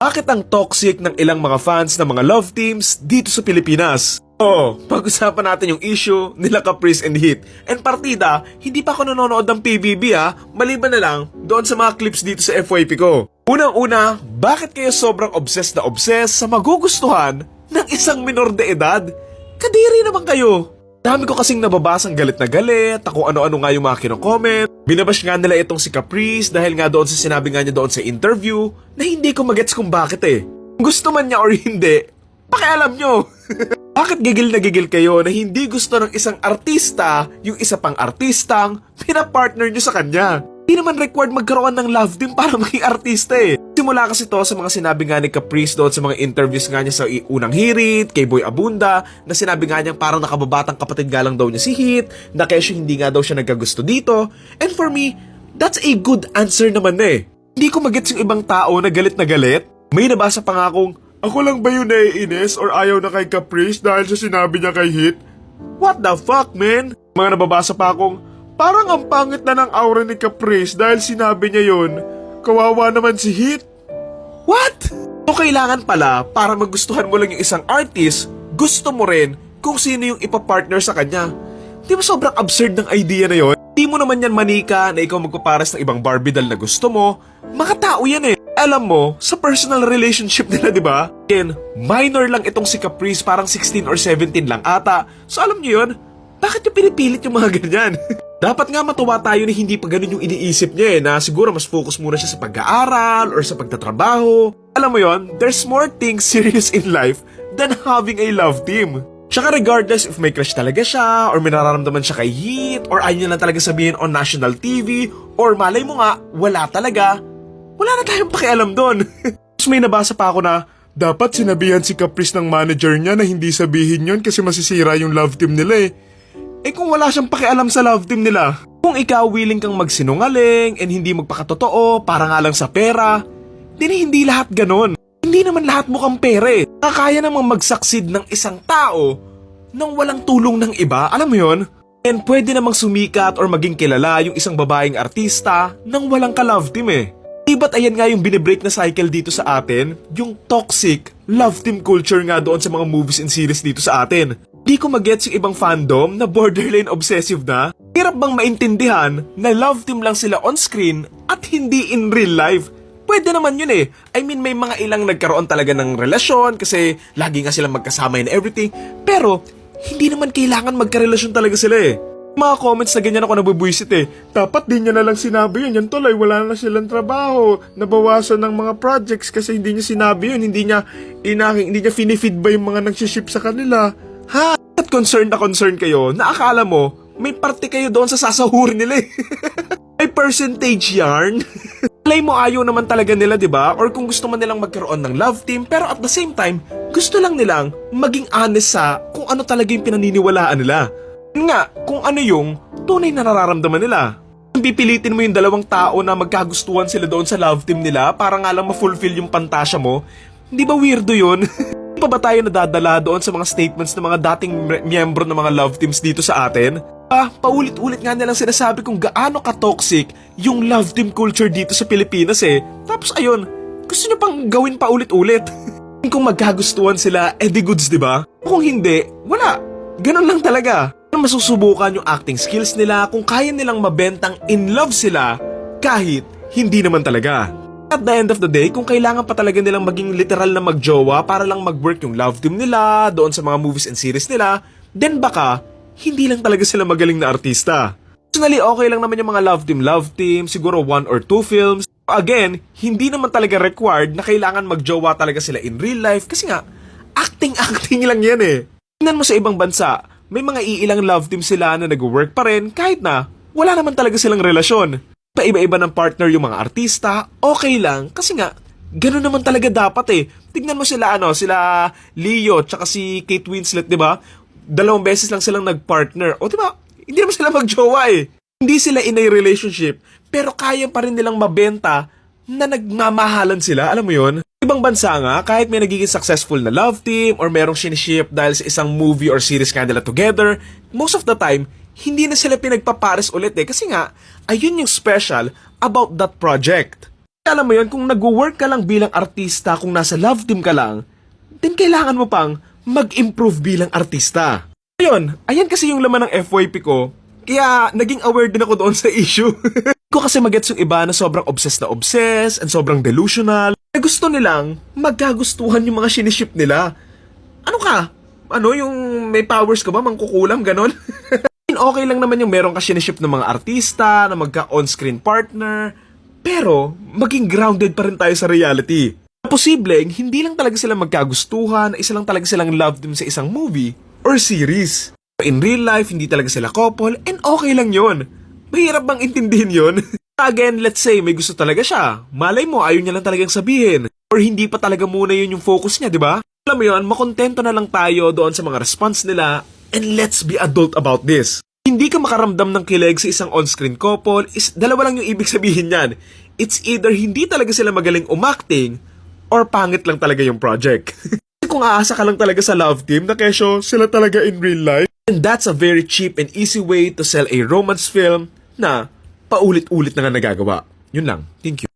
Bakit ang toxic ng ilang mga fans ng mga love teams dito sa Pilipinas? Oo, pag-usapan natin yung issue nila Caprice and Heat. And partida, hindi pa ako nanonood ng PBB maliban na lang doon sa mga clips dito sa FYP ko. Unang-una, bakit kayo sobrang obsessed na obsessed sa magugustuhan ng isang minor de edad? Kadiri naman kayo. Dami ko kasing nababasang galit na galit, kung ano-ano nga yung mga kino-comment. Binabash nga nila itong si Caprice dahil nga doon sa sinabi nga niya doon sa interview na hindi ko magets kung bakit Gusto man niya or hindi, pakialam nyo. Bakit gigil na gigil kayo na hindi gusto ng isang artista yung isa pang artistang pinapartner nyo sa kanya? Hindi naman required magkaroon ng love team para maging artista Simula kasi to sa mga sinabi nga ni Caprice doon sa mga interviews nga niya sa unang hirit, kay Boy Abunda, na sinabi nga niya parang nakababatang kapatid nga lang daw niya si Hit, na kesyo hindi nga daw siya nagkagusto dito. And for me, that's a good answer naman Hindi ko magets yung ibang tao na galit na galit. May nabasa pa nga akong, ako lang ba yung naiinis or ayaw na kay Caprice dahil sa sinabi niya kay Hit? What the fuck, man? Mga nababasa pa akong, parang ang pangit na ng aura ni Caprice dahil sinabi niya yun. Kawawa naman si Hit. What? So kailangan pala para magustuhan mo lang yung isang artist, gusto mo rin kung sino yung ipapartner sa kanya. Di ba sobrang absurd ng idea na yon? Di mo naman yan manika na ikaw magpaparas ng ibang Barbie doll na gusto mo. Mga tao yan Alam mo, sa personal relationship nila, di ba? And minor lang itong si Caprice, parang 16 or 17 lang ata. So alam niyo yun? Bakit yung pinipilit yung mga ganyan? Dapat nga matuwa tayo na hindi pa ganun yung iniisip niya na siguro mas focus muna siya sa pag-aaral or sa pagtatrabaho. Alam mo yon, there's more things serious in life than having a love team. Tsaka regardless if may crush talaga siya or may nararamdaman siya kay Heat or ayaw niya lang talaga sabihin on national TV or malay mo nga, wala talaga. Wala na tayong pakialam doon. Tapos may nabasa pa ako na dapat sinabihan si Caprice ng manager niya na hindi sabihin yon kasi masisira yung love team nila kung wala siyang pakialam sa love team nila, kung ikaw willing kang magsinungaling and hindi magpakatotoo para nga lang sa pera, hindi lahat ganon. Hindi naman lahat mukhang pera Kaya namang mag-succeed ng isang tao nang walang tulong ng iba, alam mo yon? And pwede namang sumikat or maging kilala yung isang babaeng artista nang walang ka-love team Diba't ayan nga yung binibreak na cycle dito sa atin, yung toxic love team culture nga doon sa mga movies and series dito sa atin. Di ko magets yung ibang fandom na borderline obsessive na. Hirap bang maintindihan na love team lang sila on screen at hindi in real life? Pwede naman yun I mean, may mga ilang nagkaroon talaga ng relasyon kasi lagi nga silang magkasama and everything. Pero, hindi naman kailangan magkarelasyon talaga sila Mga comments na ganyan ako nabubuisit Dapat di niya na lang sinabi yun. Yan tuloy, wala na silang trabaho. Nabawasan ng mga projects kasi hindi niya sinabi yun. Hindi niya finifeed ba yung mga nagsiship sa kanila. Ha? At concerned na concerned kayo na akala mo may parte kayo doon sa sasahurin nila May percentage yarn. Alay mo ayaw naman talaga nila, di ba? Or kung gusto man nilang magkaroon ng love team pero at the same time, gusto lang nilang maging honest sa kung ano talaga yung pinaniniwalaan nila. Nga, kung ano yung tunay na nararamdaman nila. Pipilitin mo yung dalawang tao na magkagustuhan sila doon sa love team nila para nga lang ma-fulfill yung pantasya mo. Hindi ba weirdo yun? Pa ba tayo nadadala doon sa mga statements ng mga dating miyembro ng mga love teams dito sa atin? Paulit-ulit nga nilang sinasabi kung gaano ka-toxic yung love team culture dito sa Pilipinas Tapos ayun, gusto nyo pang gawin pa ulit-ulit. Kung magkagustuhan sila, di goods, di ba? Kung hindi, wala. Ganun lang talaga. Masusubukan yung acting skills nila kung kaya nilang mabentang in love sila kahit hindi naman talaga. At the end of the day, kung kailangan pa talaga nilang maging literal na magjowa para lang mag-work yung love team nila doon sa mga movies and series nila, then baka hindi lang talaga sila magaling na artista. Personally, okay lang naman yung mga love team, siguro 1 or 2 films. Again, hindi naman talaga required na kailangan magjowa talaga sila in real life kasi nga, acting lang yan Tingnan mo sa ibang bansa, may mga iilang love team sila na nag-work pa rin kahit na wala naman talaga silang relasyon. Paiba-iba ng partner yung mga artista, okay lang kasi nga, gano'n naman talaga dapat Tignan mo sila sila Leo tsaka si Kate Winslet, di ba? 2 beses lang silang nag-partner. O di ba? Hindi naman sila magjowa Hindi sila in a relationship, pero kaya pa rin nilang mabenta na nagmamahalan sila, alam mo yon? Ibang bansa nga, kahit may nagiging successful na love team or merong siniship dahil sa isang movie or series nga nila together, most of the time, hindi na sila pinagpapares ulit kasi nga, ayun yung special about that project. Alam mo yun, kung nag-work ka lang bilang artista, kung nasa love team ka lang, then kailangan mo pang mag-improve bilang artista. Ayun, ayan kasi yung laman ng FYP ko, kaya naging aware din ako doon sa issue. Ko kasi magets yung iba na sobrang obsessed na obsessed and sobrang delusional. Na gusto nilang magkagustuhan yung mga siniship nila. Ano ka? Ano yung may powers ka ba? Mangkukulam, ganon? Okay lang naman yung meron ka siniship ng mga artista, na magka-on-screen partner, pero maging grounded pa rin tayo sa reality. Posibleng, hindi lang talaga sila magkagustuhan, isa lang talaga silang love team sa isang movie or series. In real life, hindi talaga sila couple, and okay lang yon. Mahirap bang intindihin yon? Again, let's say may gusto talaga siya. Malay mo, ayaw niya lang talagang sabihin. Or hindi pa talaga muna yun yung focus niya, di ba? Alam mo yun, makontento na lang tayo doon sa mga response nila, and let's be adult about this. Hindi ka makaramdam ng kilig sa isang on-screen couple is dalawa lang yung ibig sabihin niyan. It's either hindi talaga sila magaling umacting or pangit lang talaga yung project. Kung aasa ka lang talaga sa love team na kesyo sila talaga in real life, and that's a very cheap and easy way to sell a romance film na paulit-ulit na nga nagagawa. Yun lang. Thank you.